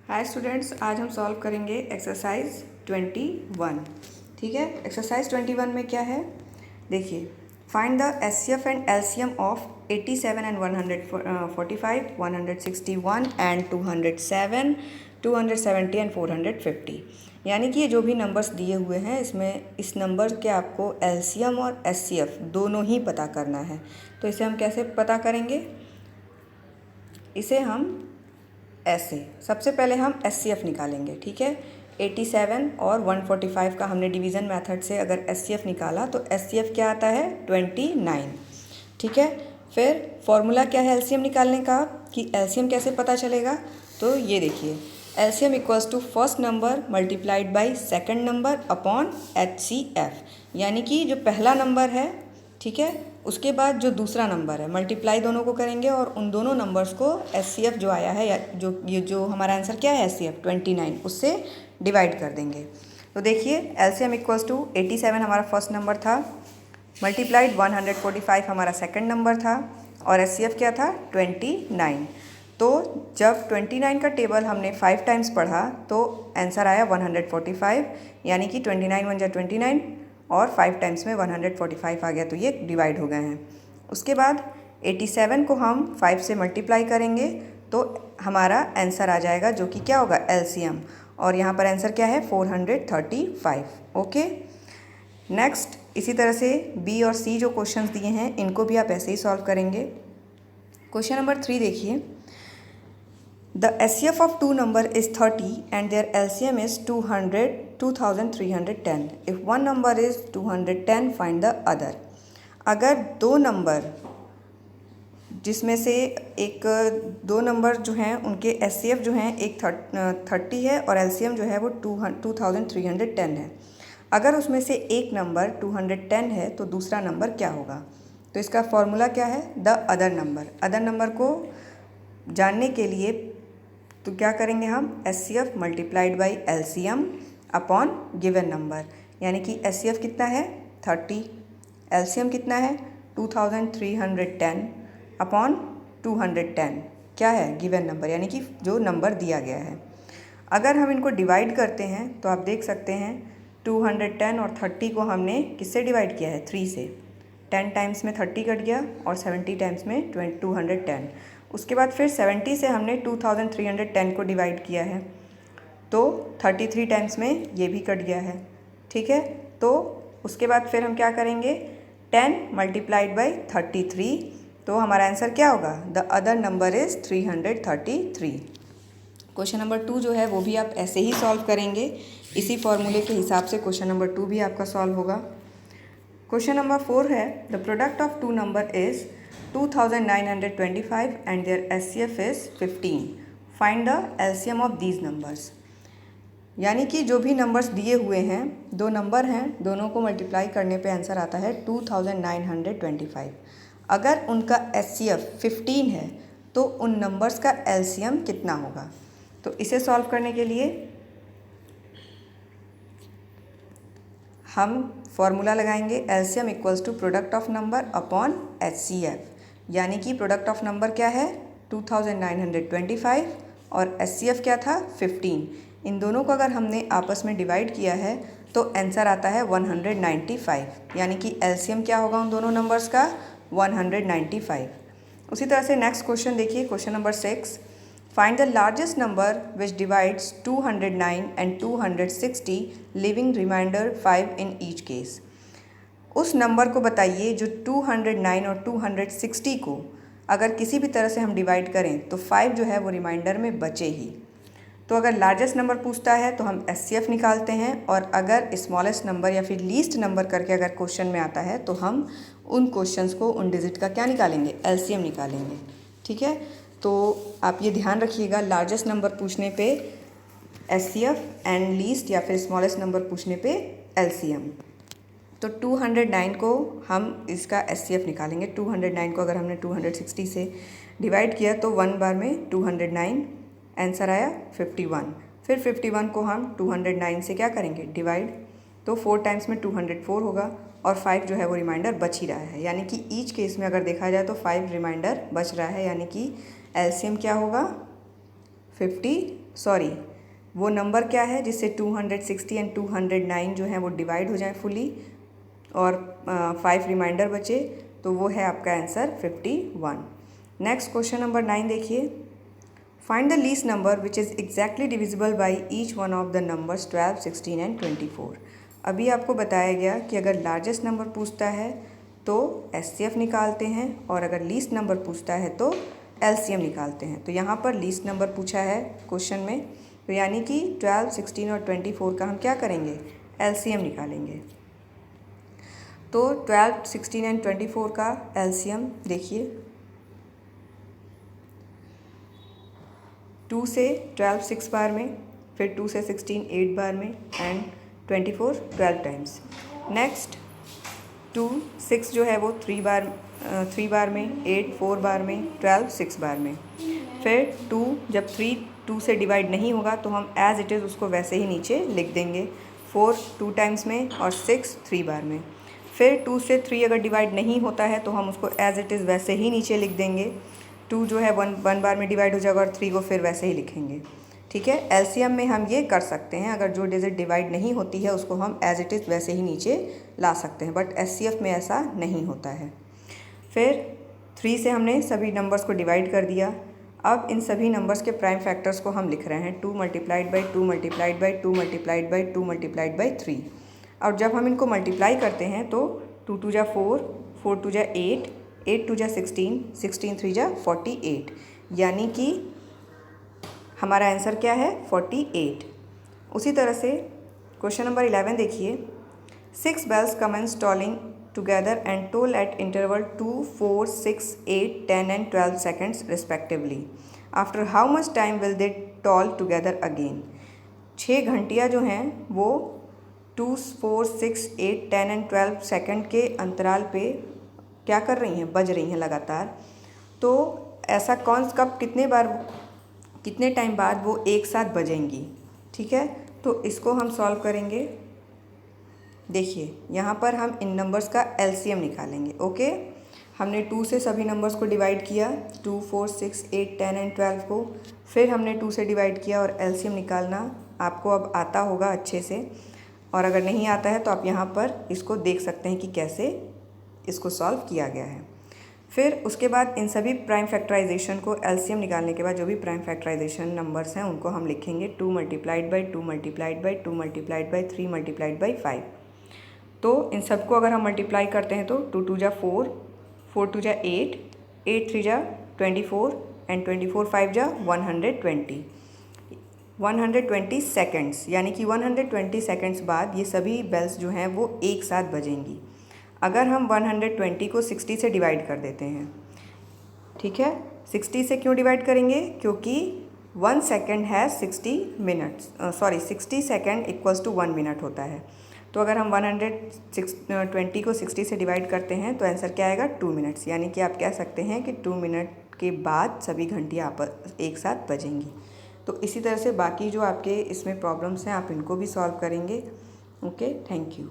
Hi students, आज हम solve करेंगे एक्सरसाइज 21। ठीक है, एक्सरसाइज 21 में क्या है देखिए। Find the HCF and LCM of 87 and 145, 161 and 207, 270 and 450। यानी कि ये जो भी नंबर्स दिए हुए हैं इसमें इस नंबर के आपको एलसीएम और एचसीएफ दोनों ही पता करना है। तो इसे हम कैसे पता करेंगे? इसे हम ऐसे सबसे पहले हम एचसीएफ निकालेंगे। ठीक है, 87 और 145 का हमने डिवीज़न मेथड से अगर एचसीएफ निकाला तो एचसीएफ क्या आता है 29। ठीक है, फिर फॉर्मूला क्या है एलसीएम निकालने का कि एलसीएम कैसे पता चलेगा। तो ये देखिए, LCM equals to first number multiplied by second number upon HCF. यानी कि जो पहला नंबर है, ठीक है, उसके बाद जो दूसरा नंबर है मल्टीप्लाई दोनों को करेंगे और उन दोनों नंबर्स को एचसीएफ जो आया है या जो हमारा आंसर क्या है एचसीएफ 29 उससे डिवाइड कर देंगे। तो देखिए एलसीएम इक्वल्स टू 87 हमारा फर्स्ट नंबर था, मल्टीप्लाइड 145 हमारा सेकंड नंबर था और एचसीएफ क्या था 29। तो जब 29 का टेबल हमने 5 टाइम्स पढ़ा तो आंसर आया 145, यानी कि 29 वन जा 29 और 5 टाइम्स में 145 आ गया, तो ये डिवाइड हो गए हैं। उसके बाद 87 को हम 5 से मल्टीप्लाई करेंगे तो हमारा आंसर आ जाएगा जो कि क्या होगा एलसीएम, और यहाँ पर आंसर क्या है 435। ओके, नेक्स्ट इसी तरह से बी और सी जो क्वेश्चंस दिए हैं इनको भी आप ऐसे ही सॉल्व करेंगे। क्वेश्चन नंबर 3 देखिए, The HCF of two number is 30 and their LCM is 2310. If one number is 210, find the other. अगर दो नंबर जिसमें से दो नंबर जो हैं उनके एचसीएफ जो हैं एक 30 है और एलसीएम जो है वो 2310 है। अगर उसमें से एक नंबर 210 है तो दूसरा नंबर क्या होगा? तो इसका फॉर्मूला क्या है? The other number. Other number को जानने के लिए तो क्या करेंगे हम HCF multiplied by LCM upon given number. यानी कि एचसीएफ कितना है 30, एलसीएम कितना है 2310 अपॉन 210 क्या है गिवन नंबर, यानी कि जो नंबर दिया गया है। अगर हम इनको डिवाइड करते हैं तो आप देख सकते हैं 210 और 30 को हमने किससे डिवाइड किया है 3 से। 10 टाइम्स में 30 कट गया और 70 टाइम्स में 210। उसके बाद फिर 70 से हमने 2310 को डिवाइड किया है तो 33 टाइम्स में ये भी कट गया है। ठीक है, तो उसके बाद फिर हम क्या करेंगे 10 मल्टीप्लाइड बाई 33, तो हमारा आंसर क्या होगा the other number is 333। Question number 2 जो है वो भी आप ऐसे ही सॉल्व करेंगे, इसी फॉर्मूले के हिसाब से क्वेश्चन नंबर 2 भी आपका सॉल्व होगा। क्वेश्चन नंबर 4 है the product of two number is 2925 and their HCF is 15. Find the LCM of these numbers. यानी कि जो भी नंबर्स दिए हुए हैं, दो नंबर हैं, दोनों को मल्टीप्लाई करने पे आंसर आता है 2925। अगर उनका HCF 15 है तो उन नंबर्स का LCM कितना होगा? तो इसे सॉल्व करने के लिए हम फॉर्मूला लगाएंगे LCM equals to product of number upon HCF. यानी कि प्रोडक्ट ऑफ नंबर क्या है 2925 और एचसीएफ क्या था 15। इन दोनों को अगर हमने आपस में डिवाइड किया है तो आंसर आता है 195। यानी कि एलसीएम क्या होगा उन दोनों नंबर्स का 195। उसी तरह से नेक्स्ट क्वेश्चन देखिए, question number 6, find the largest number which divides 209 and 260 leaving remainder 5 in each case. उस नंबर को बताइए जो 209 और 260 को अगर किसी भी तरह से हम डिवाइड करें तो 5 जो है वो रिमाइंडर में बचे ही। तो अगर लार्जेस्ट नंबर पूछता है तो हम एचसीएफ निकालते हैं, और अगर स्मॉलेस्ट नंबर या फिर लीस्ट नंबर करके अगर क्वेश्चन में आता है तो हम उन क्वेश्चंस को उन डिजिट का क्या निकालेंगे एलसीएम निकालेंगे। ठीक है, तो आप ये ध्यान रखिएगा, लार्जेस्ट नंबर पूछने पे एचसीएफ एंड लीस्ट या फिर स्मॉलेस्ट नंबर पूछने पे एलसीएम। तो 209 को हम इसका एचसीएफ निकालेंगे। 209 को अगर हमने 260 से डिवाइड किया तो 1 बार में 209 आंसर आया 51। फिर 51 को हम 209 से क्या करेंगे डिवाइड, तो 4 टाइम्स में 204 होगा और 5 जो है वो रिमाइंडर बच ही रहा है। यानी कि ईच केस में अगर देखा जाए तो 5 रिमाइंडर बच रहा है, यानी कि एलसीएम क्या होगा सॉरी वो नंबर क्या है जिससे 260 एंड 209 जो है वो डिवाइड हो जाए फुली और 5 रिमाइंडर बचे, तो वो है आपका आंसर 51। नेक्स्ट क्वेश्चन नंबर 9 देखिए, find the least number which is exactly divisible by each one of the numbers 12, 16 and 24। अभी आपको बताया गया कि अगर लार्जेस्ट नंबर पूछता है तो एचसीएफ निकालते हैं और अगर लीस्ट नंबर पूछता है तो एलसीएम निकालते हैं। तो यहाँ पर लीस्ट नंबर पूछा है क्वेश्चन में, तो यानी कि 12, 16 और 24 का हम क्या करेंगे, एलसीएम निकालेंगे। तो 12, 16 एंड 24 का एलसीएम देखिए, 2 से 12 6 बार में, फिर 2 से 16 8 बार में एंड 24 12 टाइम्स। नेक्स्ट 2 6 जो है वो 3 बार में, 8 4 बार में, 12 6 बार में। फिर 2 जब 3 2 से डिवाइड नहीं होगा तो हम एज इट इज़ उसको वैसे ही नीचे लिख देंगे। 4 2 टाइम्स में और 6 3 बार में। फिर 2 से 3 अगर डिवाइड नहीं होता है तो हम उसको एज इट इज़ वैसे ही नीचे लिख देंगे। 2 जो है 1 बार में डिवाइड हो जाएगा और 3 को फिर वैसे ही लिखेंगे। ठीक है, एलसीएम में हम ये कर सकते हैं, अगर जो डिजिट डिवाइड नहीं होती है उसको हम एज इट इज़ वैसे ही नीचे ला सकते हैं, बट एचसीएफ में ऐसा नहीं होता है। फिर 3 से हमने सभी नंबर्स को डिवाइड कर दिया। अब इन सभी नंबर्स के प्राइम फैक्टर्स को हम लिख रहे हैं, 2 multiplied by 2 multiplied by 2 multiplied by 2 multiplied by 3। और जब हम इनको मल्टीप्लाई करते हैं तो 2 2 जा 4, 4 2 जा 8, 8 2 जा 16, 16 3 जा 48, यानी कि हमारा आंसर क्या है 48। उसी तरह से क्वेश्चन नंबर 11 देखिए, 6 bells commence tolling together and toll at interval 2, 4, 6, 8, 10 and 12 seconds respectively. After how much time will they toll together again? 6 घंटियाँ जो हैं वो 2, 4, 6, 8, 10 एंड 12 सेकंड के अंतराल पे क्या कर रही हैं, बज रही हैं लगातार। तो ऐसा कौन कब कितने टाइम बाद वो एक साथ बजेंगी। ठीक है, तो इसको हम सॉल्व करेंगे। देखिए यहाँ पर हम इन नंबर्स का एलसीएम निकालेंगे। ओके, हमने 2 से सभी नंबर्स को डिवाइड किया, 2, 4, 6, 8, 10 एंड 12 को। फिर हमने 2 से डिवाइड किया और एलसीएम निकालना आपको अब आता होगा अच्छे से, और अगर नहीं आता है तो आप यहाँ पर इसको देख सकते हैं कि कैसे इसको सॉल्व किया गया है। फिर उसके बाद इन सभी प्राइम फैक्टराइजेशन को एलसीएम निकालने के बाद जो भी प्राइम फैक्टराइजेशन नंबर्स हैं उनको हम लिखेंगे 2 multiplied by 2 multiplied by 2 multiplied by 3 multiplied by 5। तो इन सबको अगर हम मल्टीप्लाई करते हैं तो 2 2 जा 4, 4 2 जा 8, 8 3 जा 24 एंड 24 5 जा 120 सेकेंड्स, यानी कि 120 सेकेंड्स बाद ये सभी बेल्स जो हैं वो एक साथ बजेंगी। अगर हम 120 को 60 से डिवाइड कर देते हैं, ठीक है, 60 से क्यों डिवाइड करेंगे, क्योंकि 1 सेकेंड है 60 minutes, 60 second equals to 1 minute होता है। तो अगर हम 120 को 60 से डिवाइड करते हैं तो आंसर क्या आएगा 2 मिनट्स, यानी कि आप कह सकते हैं कि 2 मिनट के बाद सभी घंटियाँ एक साथ बजेंगी। तो इसी तरह से बाकी जो आपके इसमें प्रॉब्लम्स हैं आप इनको भी सॉल्व करेंगे। Okay, thank you.